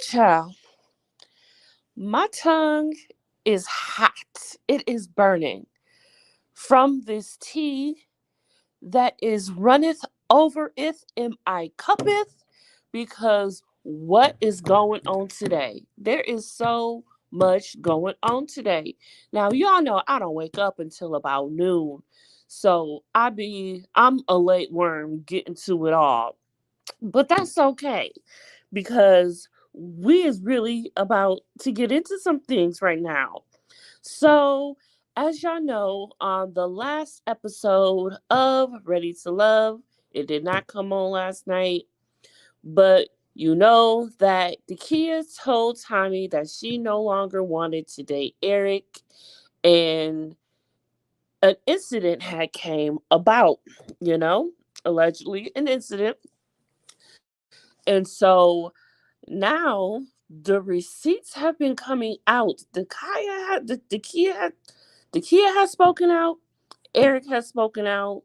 child, my tongue is hot. It is burning from this tea that is runneth over it in I cuppeth, because what is going on today? There is so much going on today. Now y'all know I don't wake up until about noon. So I'm a late worm getting to it all. But that's okay because we is really about to get into some things right now. So, as y'all know, on the last episode of Ready to Love, it did not come on last night, but you know that Dakiya told Tommy that she no longer wanted to date Eric, and an incident had came about, you know, allegedly an incident. And so now the receipts have been coming out. The Kia has spoken out. Eric has spoken out,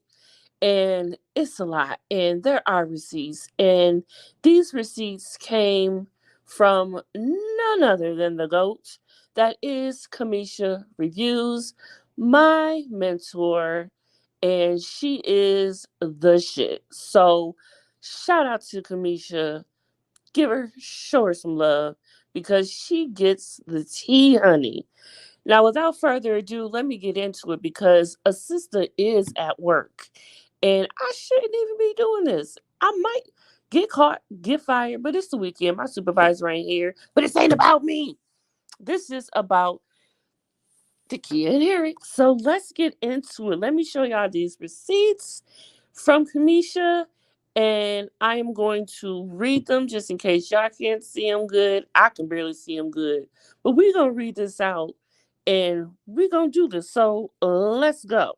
and it's a lot. And there are receipts, and these receipts came from none other than the GOAT. That is Kamisha Reviews, my mentor, and she is the shit. So shout out to Kamisha. Show her some love because she gets the tea, honey. Now, without further ado, let me get into it because a sister is at work and I shouldn't even be doing this. I might get caught, get fired, but it's the weekend. My supervisor ain't here, but this ain't about me. This is about Dakiya and Eric. So let's get into it. Let me show y'all these receipts from Kamisha, and I am going to read them just in case y'all can't see them good. I can barely see them good, but we're gonna read this out, and we're gonna do this. So let's go.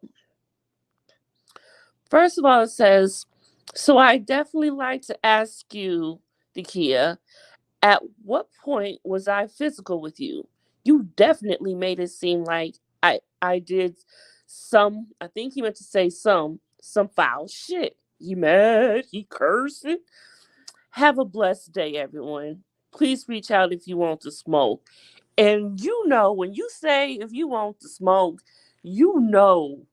First of all, it says, "So I definitely like to ask you, Dakiya, at what point was I physical with you? You definitely made it seem like I did some, I think he meant to say some foul shit. He mad, he cursing. Have a blessed day, everyone. Please reach out if you want to smoke." And you know, when you say if you want to smoke, you know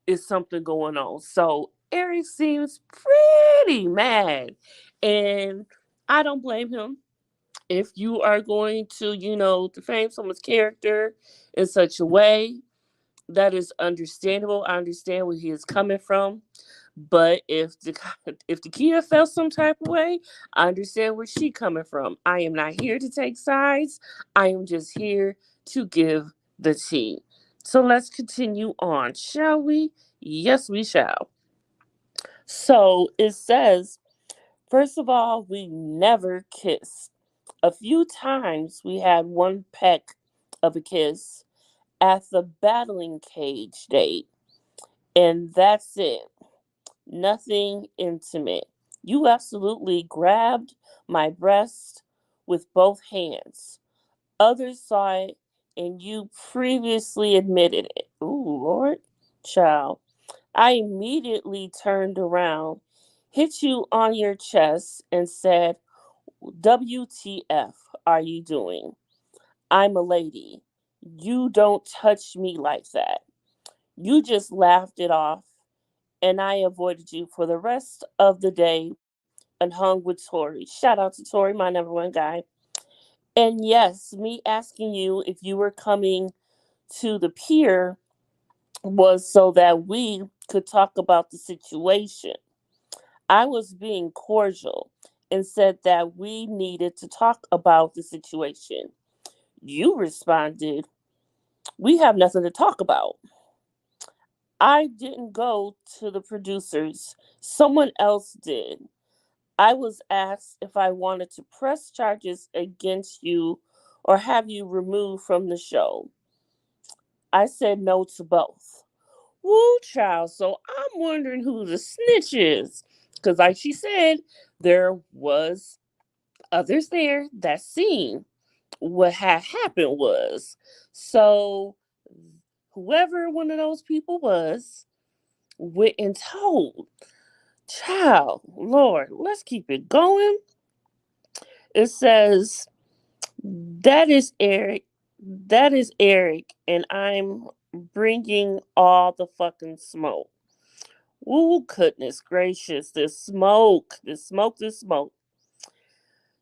it's something going on. So Eric seems pretty mad. And I don't blame him. If you are going to, defame someone's character in such a way, that is understandable. I understand where he is coming from. But if the Kia felt some type of way, I understand where she coming from. I am not here to take sides. I am just here to give the tea. So let's continue on, shall we? Yes, we shall. So it says, first of all, we never kissed. A few times we had one peck of a kiss at the battling cage date, and that's it. Nothing intimate. You absolutely grabbed my breast with both hands. Others saw it, and you previously admitted it. Ooh, Lord, child. I immediately turned around, hit you on your chest, and said, WTF are you doing? I'm a lady. You don't touch me like that. You just laughed it off, and I avoided you for the rest of the day and hung with Tori. Shout out to Tori, my number one guy. And yes, me asking you if you were coming to the pier was so that we could talk about the situation. I was being cordial and said that we needed to talk about the situation. You responded, we have nothing to talk about. I didn't go to the producers, someone else did. I was asked if I wanted to press charges against you or have you removed from the show. I said no to both. Woo, child. So I'm wondering who the snitch is. Because, like she said, there was others there that seen what had happened was. So whoever one of those people was went and told. Child, Lord, let's keep it going. It says, That is Eric. That is Eric, and I'm bringing all the fucking smoke. Ooh, goodness gracious, this smoke, this smoke, this smoke.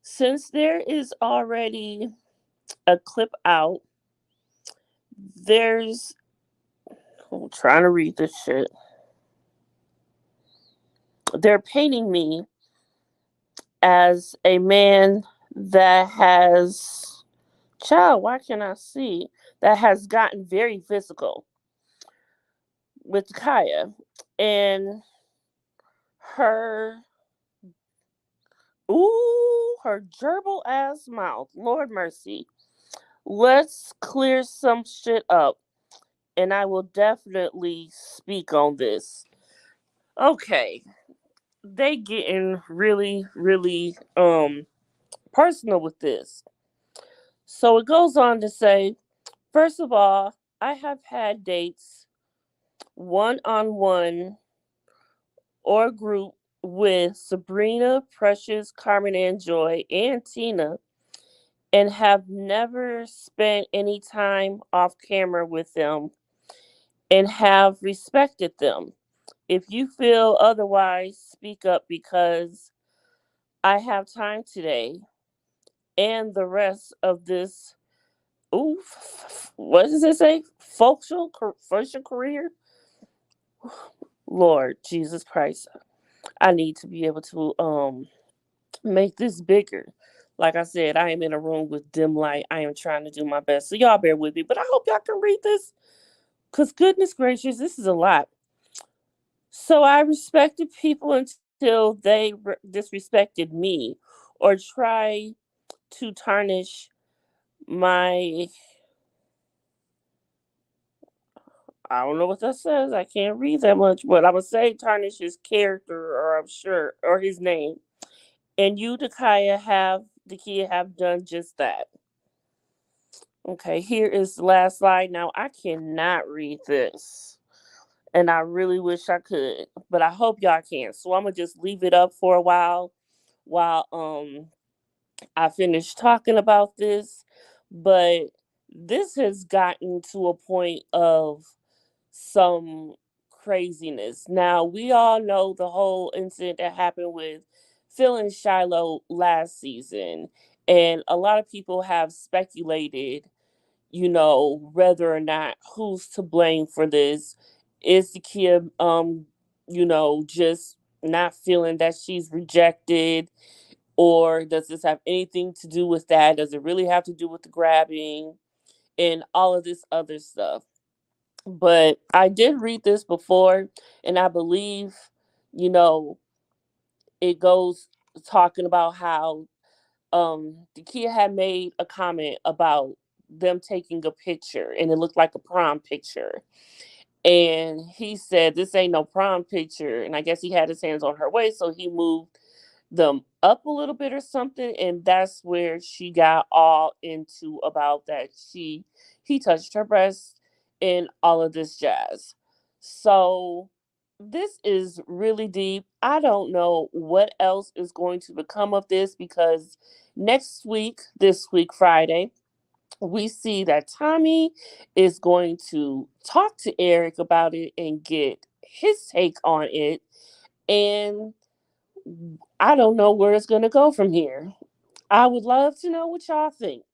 Since there is already a clip out, there's. I'm trying to read this shit. They're painting me as a man that has. Child, why can't I see? That has gotten very physical with Kaya. And her. Ooh, her gerbil ass mouth. Lord mercy. Let's clear some shit up. And I will definitely speak on this. Okay. They getting really, really personal with this. So it goes on to say, first of all, I have had dates one on one or group with Sabrina, Precious, Carmen and Joy, and Tina, and have never spent any time off camera with them and have respected them. If you feel otherwise, speak up because I have time today and the rest of this. Ooh, what does it say? Social career? Lord Jesus Christ. I need to be able to make this bigger. Like I said, I am in a room with dim light. I am trying to do my best. So y'all bear with me. But I hope y'all can read this. Cause goodness gracious, this is a lot. So I respected people until they disrespected me or try to tarnish my. I don't know what that says. I can't read that much, but I would say tarnish his character, or I'm sure, or his name. And you, Dakiya, have done just that. Okay, here is the last slide. Now I cannot read this, and I really wish I could, but I hope y'all can. So I'm gonna just leave it up for a while I finish talking about this. But this has gotten to a point of some craziness. Now we all know the whole incident that happened with Phil and Shiloh last season, and a lot of people have speculated, whether or not who's to blame for this. Is the kid, just not feeling that she's rejected, or does this have anything to do with that? Does it really have to do with the grabbing and all of this other stuff? But I did read this before, and I believe, you know, it goes talking about how the kid had made a comment about them taking a picture and it looked like a prom picture. And he said, "This ain't no prom picture." And I guess he had his hands on her waist, so he moved them up a little bit or something. And that's where she got all into about that he touched her breast and all of this jazz. So this is really deep. I don't know what else is going to become of this because this week, Friday, we see that Tommy is going to talk to Eric about it and get his take on it. And I don't know where it's going to go from here. I would love to know what y'all think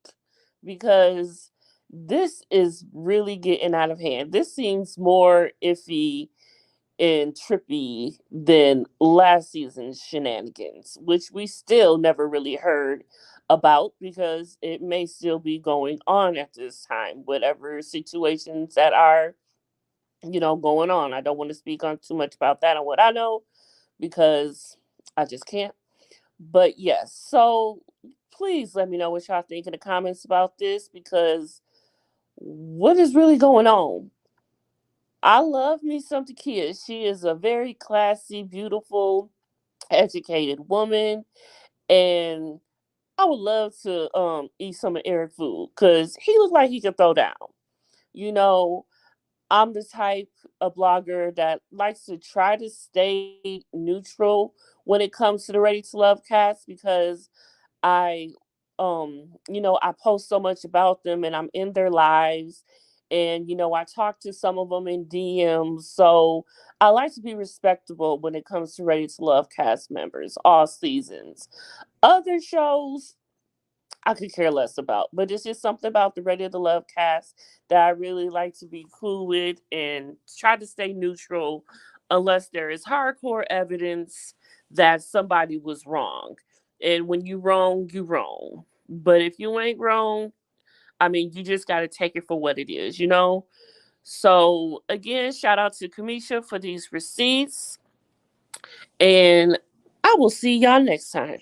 because this is really getting out of hand. This seems more iffy and trippy than last season's shenanigans, which we still never really heard about because it may still be going on at this time, whatever situations that are, going on. I don't want to speak on too much about that and what I know because I just can't. But yes, so please let me know what y'all think in the comments about this because what is really going on? I love me some Takia. She is a very classy, beautiful, educated woman, and I would love to eat some of Eric food because he looks like he could throw down. You know, I'm the type of blogger that likes to try to stay neutral when it comes to the Ready to Love cast because I I post so much about them and I'm in their lives. And, I talk to some of them in DMs. So I like to be respectable when it comes to Ready to Love cast members, all seasons. Other shows, I could care less about, but it's just something about the Ready to Love cast that I really like to be cool with and try to stay neutral unless there is hardcore evidence that somebody was wrong. And when you wrong, you wrong. But if you ain't wrong, I mean, you just got to take it for what it is. So again, shout out to Kamisha for these receipts, and I will see y'all next time.